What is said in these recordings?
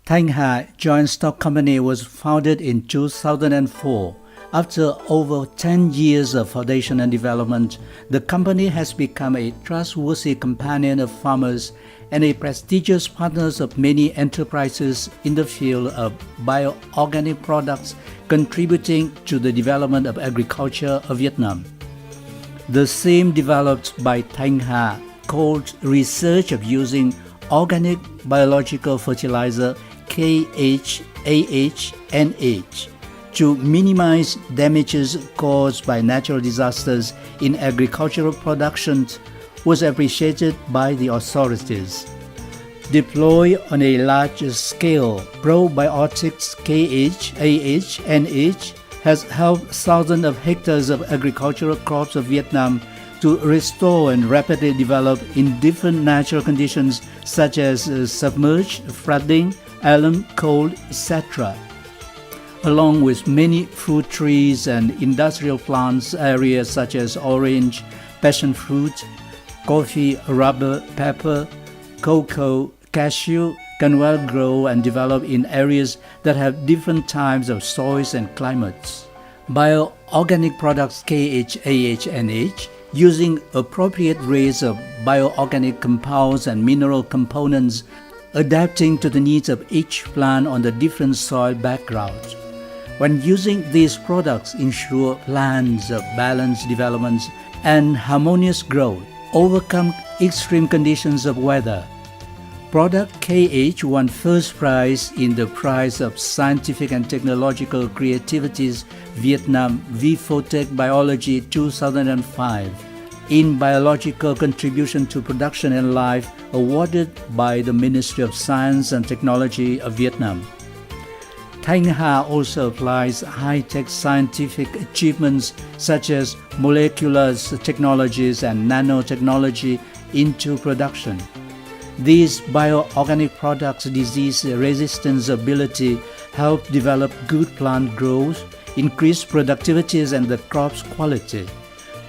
Thanh Ha Joint Stock Company was founded in 2004. After over 10 years of foundation and development, the company has become a trustworthy companion of farmers and a prestigious partner of many enterprises in the field of bioorganic products, contributing to the development of agriculture of Vietnam. The theme developed by Thanh Ha called research of using organic biological fertilizer KH/AH/NH to minimize damages caused by natural disasters in agricultural production was appreciated by the authorities. Deployed on a large scale, probiotics KH/AH/NH has helped thousands of hectares of agricultural crops of Vietnam to restore and rapidly develop in different natural conditions such as submerged, flooding, alum, cold, etc. Along with many fruit trees and industrial plants areas such as orange, passion fruit, coffee, rubber, pepper, cocoa, cashew can well grow and develop in areas that have different types of soils and climates. Bioorganic products KH/AH/NH using appropriate rates of bioorganic compounds and mineral components, adapting to the needs of each plant on the different soil background. When using these products, ensure plants of balanced development and harmonious growth, overcome extreme conditions of weather. Product KH won first prize in the Prize of Scientific and Technological Creativities Vietnam VFOTEC Biology 2005 in Biological Contribution to Production and Life, awarded by the Ministry of Science and Technology of Vietnam. Thanh Ha also applies high-tech scientific achievements such as molecular technologies and nanotechnology into production. These bioorganic products' disease resistance ability help develop good plant growth, increase productivities and the crop's quality.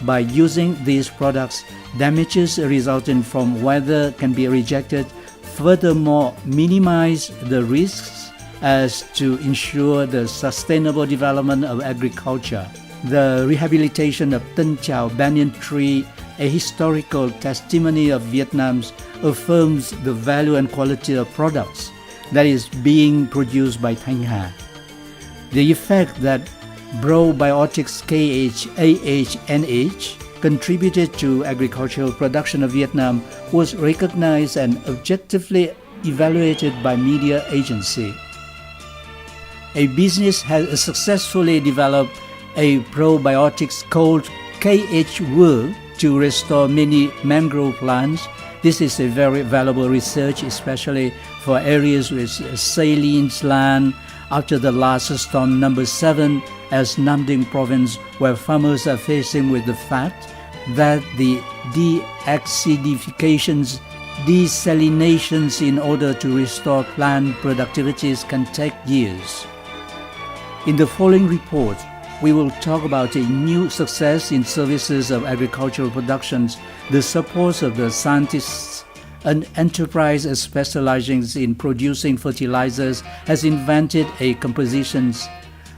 By using these products, damages resulting from weather can be rejected, furthermore minimize the risks as to ensure the sustainable development of agriculture. The rehabilitation of Tân Chào banyan tree, a historical testimony of Vietnam's, affirms the value and quality of products that is being produced by Thanh Ha. The effect that probiotics KH/AH/NH contributed to agricultural production of Vietnam was recognized and objectively evaluated by media agency. A business has successfully developed a probiotics called KH to restore many mangrove plants. This is a very valuable research, especially for areas with saline land after the last storm number 7 as Nam Dinh province, where farmers are facing with the fact that the deacidifications, desalinations in order to restore plant productivities can take years. In the following report, we will talk about a new success in services of agricultural productions, the support of the scientists. An enterprise specializing in producing fertilizers has invented a compositions,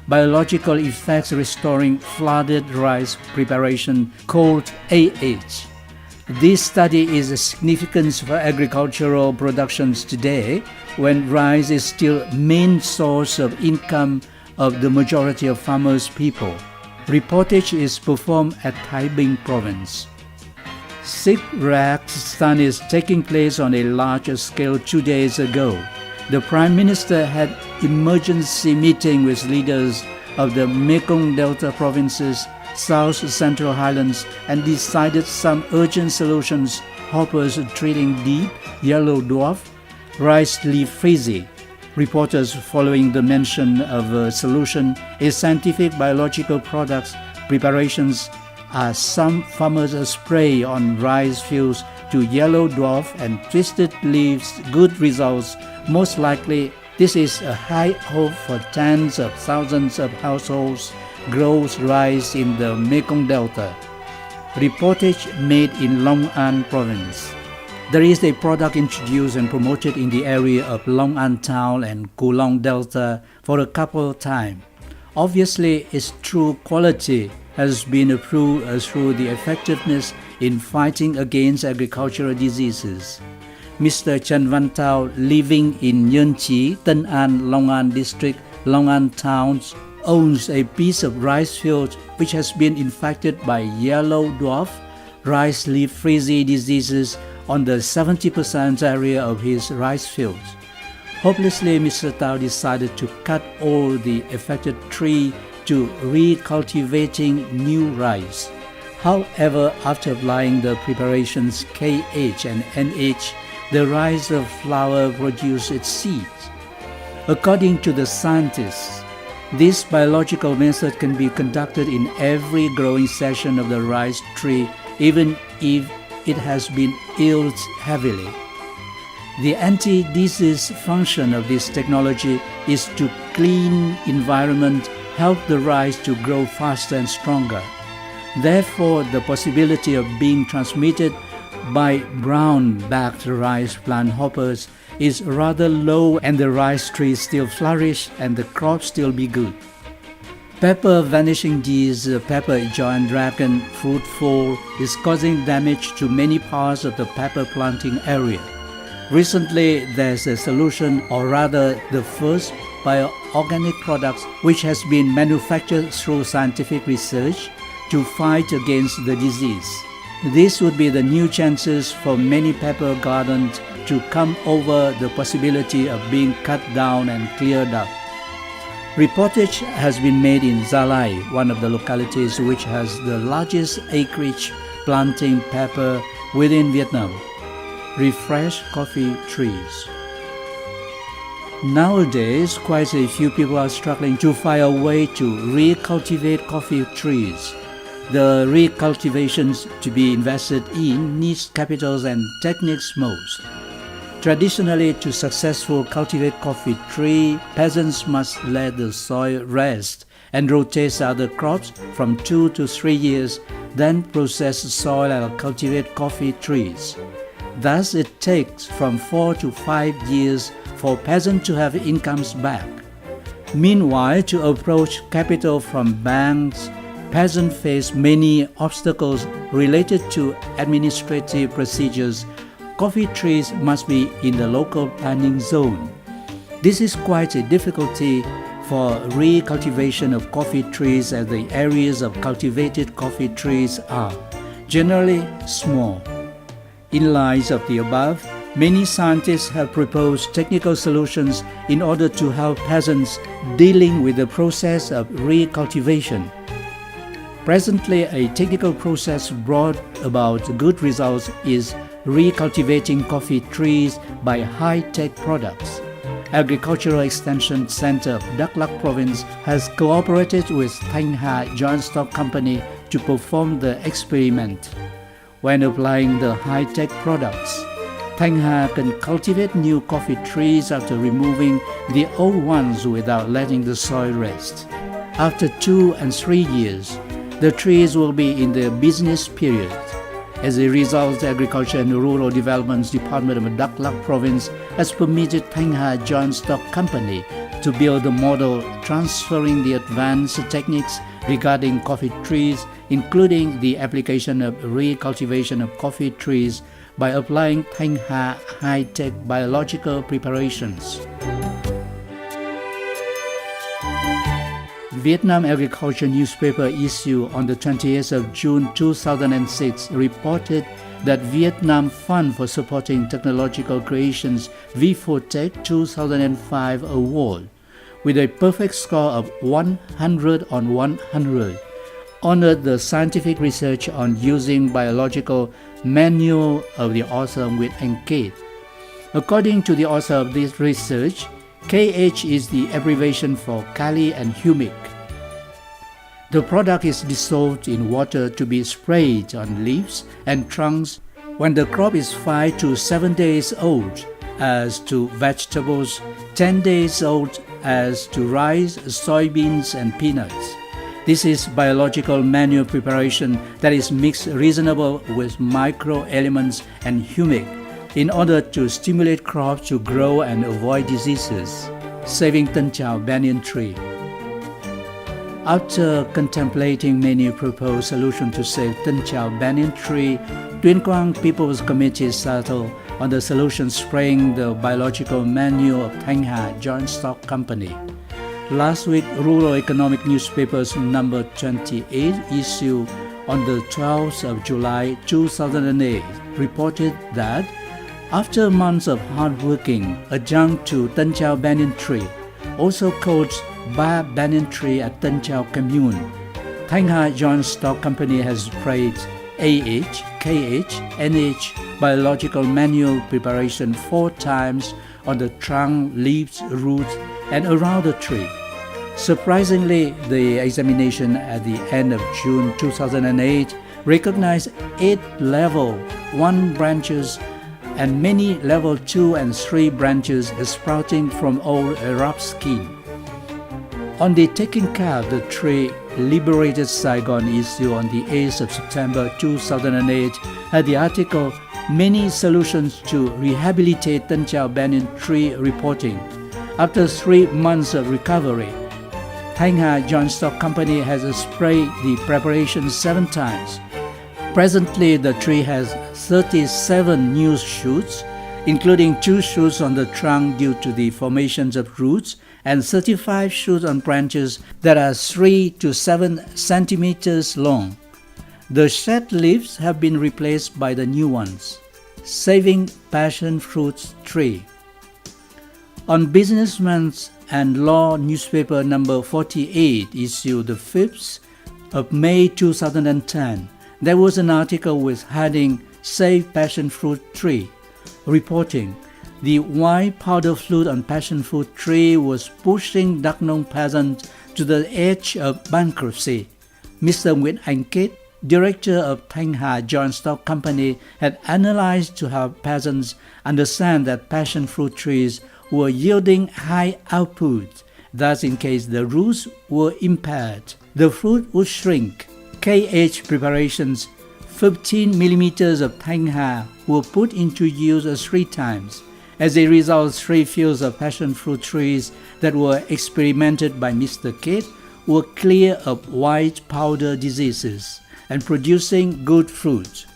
biological effects restoring flooded rice preparation called AH. This study is significant for agricultural productions today when rice is still main source of income of the majority of farmers' people. Reportage is performed at Thái Bình province. Shipwreck study is taking place on a larger scale 2 days ago. The Prime Minister had emergency meeting with leaders of the Mekong Delta provinces, South Central Highlands, and decided some urgent solutions. Hoppers treating deep, yellow dwarf, rice leaf frizzy. Reporters following the mention of a solution is scientific biological products preparations are some farmers spray on rice fields to yellow dwarf and twisted leaves good results. Most likely this is a high hope for tens of thousands of households grows rice in the Mekong Delta. Reportage made in Long An province. There is a product introduced and promoted in the area of Long An Town and Kulong Delta for a couple of times. Obviously, its true quality has been approved through the effectiveness in fighting against agricultural diseases. Mr. Chen Van Tao, living in Nhơn Chí, Tân An, Long An District, Long An Town, owns a piece of rice field which has been infected by yellow dwarf, rice leaf frizzy diseases on the 70% area of his rice fields. Hopelessly, Mr. Tao decided to cut all the affected tree to recultivating new rice. However, after applying the preparations KH and NH, the rice of flower produced its seeds. According to the scientists, this biological method can be conducted in every growing section of the rice tree, even if it has been yields heavily. The anti-disease function of this technology is to clean environment, help the rice to grow faster and stronger. Therefore, the possibility of being transmitted by brown-backed rice plant hoppers is rather low, and the rice trees still flourish and the crop still be good. Pepper vanishing disease, pepper giant dragon fruit fall is causing damage to many parts of the pepper planting area. Recently, there's a solution, or rather the first bioorganic product which has been manufactured through scientific research to fight against the disease. This would be the new chances for many pepper gardens to come over the possibility of being cut down and cleared up. Reportage has been made in Zalai, one of the localities which has the largest acreage planting pepper within Vietnam. Refresh coffee trees. Nowadays, quite a few people are struggling to find a way to recultivate coffee trees. The recultivations to be invested in needs capitals and techniques most. Traditionally, to successfully cultivate coffee tree, peasants must let the soil rest and rotate other crops from 2 to 3 years, then process the soil and cultivate coffee trees. Thus, it takes from 4 to 5 years for peasants to have incomes back. Meanwhile, to approach capital from banks, peasants face many obstacles related to administrative procedures. Coffee trees must be in the local planning zone. This is quite a difficulty for recultivation of coffee trees, as the areas of cultivated coffee trees are generally small. In light of the above, many scientists have proposed technical solutions in order to help peasants dealing with the process of recultivation. Presently, a technical process brought about good results is recultivating coffee trees by high-tech products. Agricultural Extension Center of Dak Lak Province has cooperated with Thanh Ha Joint Stock Company to perform the experiment. When applying the high-tech products, Thanh Ha can cultivate new coffee trees after removing the old ones without letting the soil rest. After 2 and 3 years, the trees will be in the business period. As a result, the Agriculture and Rural Development Department of Dak Lak Province has permitted Thanh Ha Joint Stock Company to build a model transferring the advanced techniques regarding coffee trees, including the application of recultivation of coffee trees by applying Thanh Ha high-tech biological preparations. Vietnam Agriculture newspaper issue on the 20th of June 2006 reported that Vietnam Fund for Supporting Technological Creations V4Tech 2005 award, with a perfect score of 100 on 100, honored the scientific research on using biological manure of the author with Qinghe. According to the author of this research, KH is the abbreviation for kali and humic. The product is dissolved in water to be sprayed on leaves and trunks when the crop is 5 to 7 days old, as to vegetables, 10 days old as to rice, soybeans, and peanuts. This is biological manure preparation that is mixed reasonable with micro elements and humic, in order to stimulate crops to grow and avoid diseases, saving Tân Chào banyan tree. After contemplating many proposed solutions to save Tân Chào banyan tree, Tuyên Quang People's Committee settled on the solution spraying the biological manure of Thanh Ha Joint Stock Company. Last week, Rural Economic Newspapers number 28 issue on the 12th of July 2008 reported that after months of hard working, adjunct to Tân Chào banyan tree, also called Ba banyan tree at Tân Chào Commune, Thanh Ha Joint Stock Company has sprayed AH, KH, NH biological manure preparation 4 times on the trunk, leaves, roots, and around the tree. Surprisingly, the examination at the end of June 2008 recognized 8 level 1 branches and many level 2 and 3 branches sprouting from old rough skin. On the Taking Care of the Tree Liberated Saigon issue on the 8th of September 2008 had the article Many Solutions to Rehabilitate Tân Chào Banyan Tree reporting. After 3 months of recovery, Thanh Ha Joint Stock Company has sprayed the preparation 7 times. Presently, the tree has 37 new shoots, including 2 shoots on the trunk due to the formations of roots and 35 shoots on branches that are 3 to 7 centimeters long. The shed leaves have been replaced by the new ones, saving passion fruit tree. On Businessman's and Law newspaper number 48 issue the 5th of May 2010, there was an article with heading Save Passion Fruit Tree, reporting the white powder fruit on passion fruit tree was pushing Đắk Nông peasants to the edge of bankruptcy. Mr. Nguyễn Anh Kết, director of Thanh Ha Joint Stock Company, had analyzed to help peasants understand that passion fruit trees were yielding high output. Thus, in case the roots were impaired, the fruit would shrink. KH preparations 15 millimeters of Thanh Ha were put into use 3 times. As a result, 3 fields of passion fruit trees that were experimented by Mr. Kate were clear of white powder diseases and producing good fruit.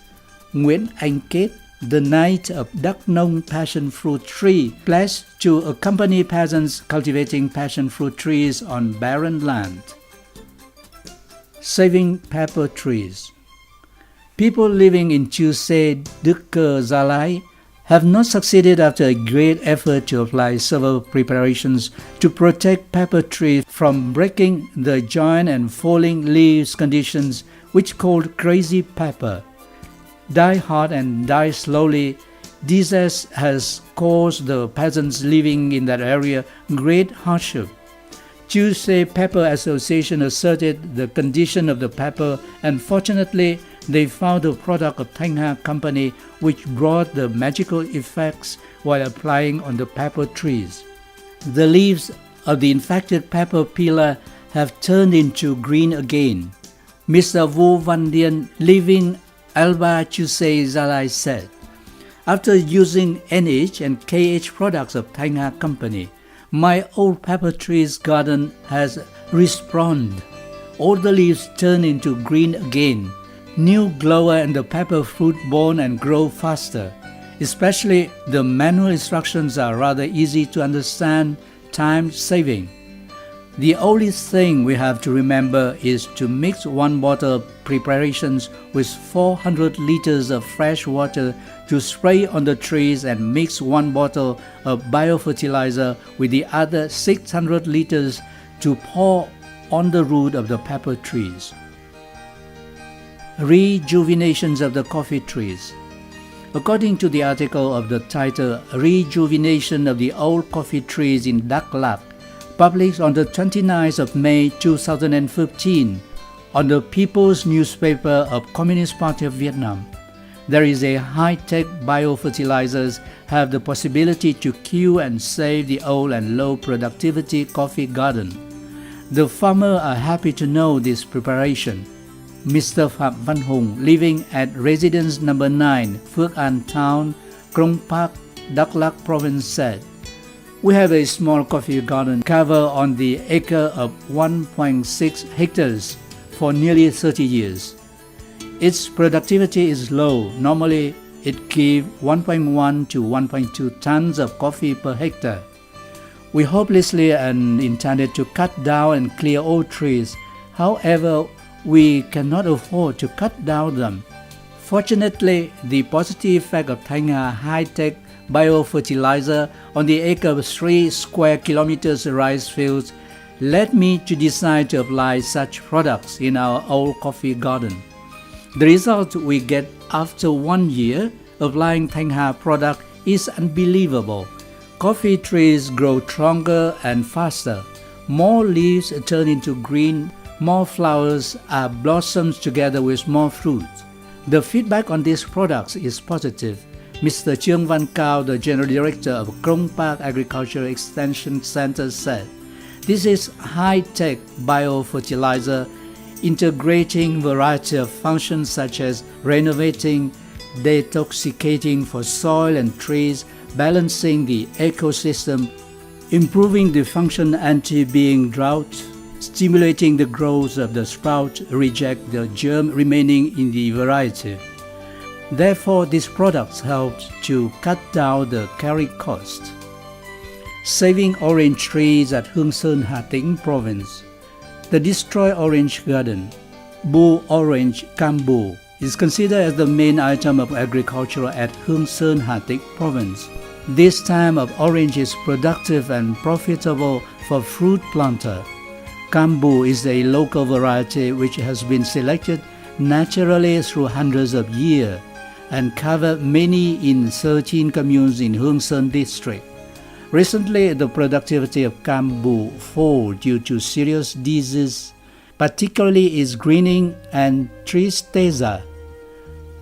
Nguyễn Anh Kết, the knight of Đắk Nông passion fruit tree, pledged to accompany peasants cultivating passion fruit trees on barren land. Saving pepper trees. People living in Chư Sê, Đức Cơ, Gia Lai have not succeeded after a great effort to apply several preparations to protect pepper trees from breaking the joint and falling leaves conditions which called crazy pepper. Die hard and die slowly, this has caused the peasants living in that area great hardship. Chư Sê Pepper Association asserted the condition of the pepper, and fortunately, they found a product of Thanh Ha Company which brought the magical effects while applying on the pepper trees. The leaves of the infected pepper peeler have turned into green again. Mr. Vu Văn Điên, living Alba Chư Sê, Gia Lai, said, after using NH and KH products of Thanh Ha Company, my old pepper tree's garden has respawned. All the leaves turn into green again. New glower and the pepper fruit born and grow faster. Especially the manual instructions are rather easy to understand, time saving. The only thing we have to remember is to mix 1 bottle of preparations with 400 liters of fresh water to spray on the trees and mix 1 bottle of biofertilizer with the other 600 liters to pour on the root of the pepper trees. Rejuvenations of the coffee trees. According to the article of the title Rejuvenation of the Old Coffee Trees in Đắk Lắk, published on the 29th of May 2015 on the People's Newspaper of Communist Party of Vietnam, there is a high-tech biofertilizers have the possibility to cure and save the old and low productivity coffee garden. The farmers are happy to know this preparation. Mr. Phạm Văn Hùng, living at residence number 9, Phước An Town, Krông Park, Đắk Lắk province said, "We have a small coffee garden cover on the acre of 1.6 hectares for nearly 30 years. Its productivity is low. Normally, it gives 1.1 to 1.2 tons of coffee per hectare. We hopelessly and intended to cut down and clear all trees. However, we cannot afford to cut down them. Fortunately, the positive effect of Thanh Ha high-tech biofertilizer on the acre of 3 square kilometers rice fields led me to decide to apply such products in our old coffee garden. The result we get after 1 year applying Thanh Ha product is unbelievable. Coffee trees grow stronger and faster. More leaves turn into green, more flowers are blossoms together with more fruit. The feedback on these products is positive." Mr. Trương Văn Cao, the General Director of Krông Park Agricultural Extension Center, said, "This is high-tech biofertilizer integrating variety of functions such as renovating, detoxicating for soil and trees, balancing the ecosystem, improving the function anti-being drought, stimulating the growth of the sprout, reject the germ remaining in the variety. Therefore, these products help to cut down the carrying cost." Saving orange trees at Hương Sơn, Hà Tĩnh province. The destroyed orange garden, Bull orange Cambu, is considered as the main item of agriculture at Hương Sơn, Hà Tĩnh province. This time of orange is productive and profitable for fruit planter. Cambu is a local variety which has been selected naturally through hundreds of years and cover many in 13 communes in Hương Sơn district. Recently, the productivity of Cambu fell due to serious diseases, particularly its greening and tristeza.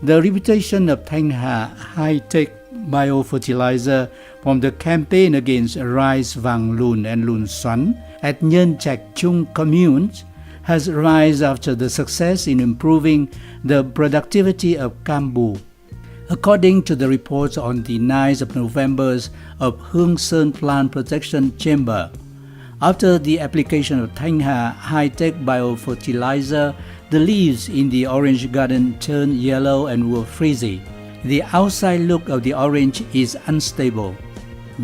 The reputation of Thanh Ha high-tech biofertilizer from the campaign against rice vàng lùn and lùn xoắn at Nhân Trạch Chung communes has risen after the success in improving the productivity of Cambu. According to the reports on the 9th of November of Hương Sơn Plant Protection Chamber, after the application of Thanh Ha high-tech biofertilizer, the leaves in the orange garden turned yellow and were frizzy. The outside look of the orange is unstable.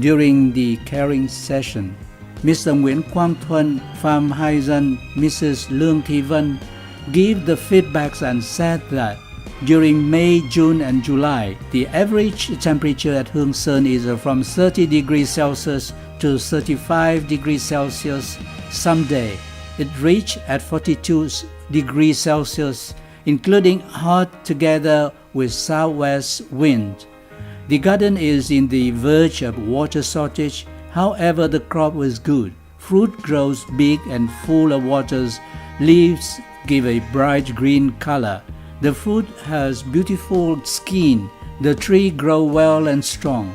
During the caring session, Mr. Nguyễn Quang Thuân, Farm Hygiene, Mrs. Lương Thị Vân gave the feedbacks and said that during May, June and July, the average temperature at Hương Sơn is from 30 degrees Celsius to 35 degrees Celsius. Someday, it reached at 42 degrees Celsius, including hot together with southwest wind. The garden is in the verge of water shortage. However, the crop was good. Fruit grows big and full of waters. Leaves give a bright green color. The fruit has beautiful skin. The tree grows well and strong.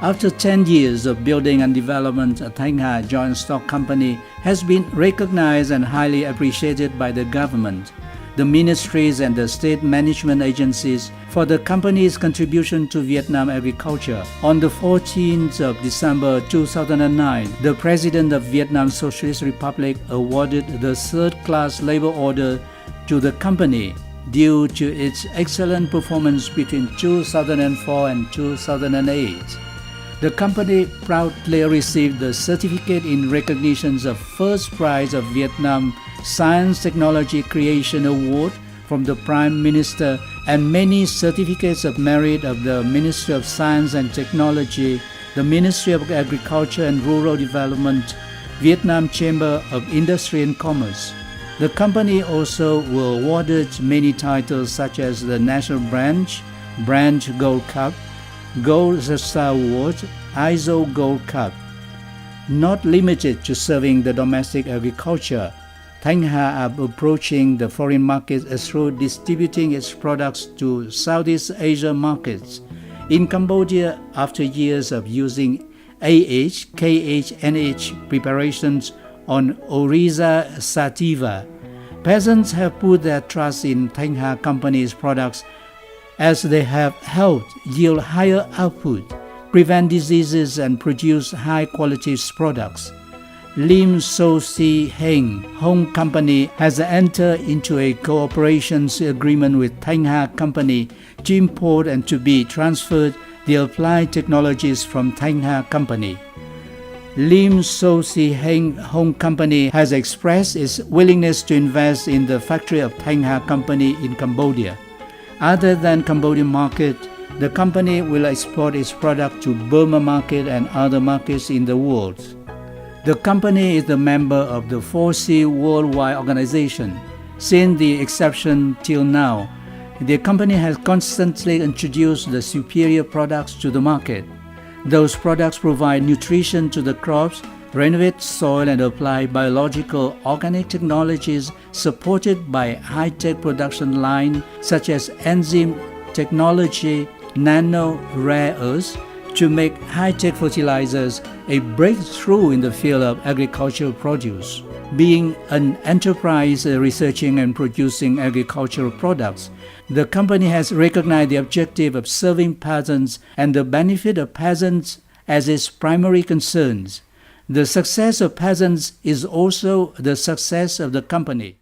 After 10 years of building and development, Thanh Ha Joint Stock Company has been recognized and highly appreciated by the government, the ministries and the state management agencies for the company's contribution to Vietnam agriculture. On the 14th of December 2009, the President of Vietnam Socialist Republic awarded the third-class labor order to the company due to its excellent performance between 2004 and 2008. The company proudly received the certificate in recognition of first prize of Vietnam Science Technology Creation Award from the Prime Minister and many certificates of merit of the Ministry of Science and Technology, the Ministry of Agriculture and Rural Development, Vietnam Chamber of Industry and Commerce. The company also were awarded many titles such as the National Branch Gold Cup, Gold Star Award, ISO Gold Cup. Not limited to serving the domestic agriculture, Thanh Ha are approaching the foreign markets through distributing its products to Southeast Asia markets. In Cambodia, after years of using AH, KH, NH preparations on Oryza sativa, peasants have put their trust in Thanh Ha Company's products as they have helped yield higher output, prevent diseases, and produce high-quality products. Lim So Si Heng Home Company has entered into a cooperation agreement with Thanh Ha Company to import and to be transferred the applied technologies from Thanh Ha Company. Lim So Si Heng Home Company has expressed its willingness to invest in the factory of Thanh Ha Company in Cambodia. Other than Cambodian market, the company will export its product to Burma market and other markets in the world. The company is a member of the 4C Worldwide Organization. Since the inception till now, the company has constantly introduced the superior products to the market. Those products provide nutrition to the crops, renovate soil, and apply biological organic technologies supported by high-tech production lines such as enzyme technology, nano rare earths, to make high-tech fertilizers, a breakthrough in the field of agricultural produce. Being an enterprise researching and producing agricultural products, the company has recognized the objective of serving peasants and the benefit of peasants as its primary concerns. The success of peasants is also the success of the company.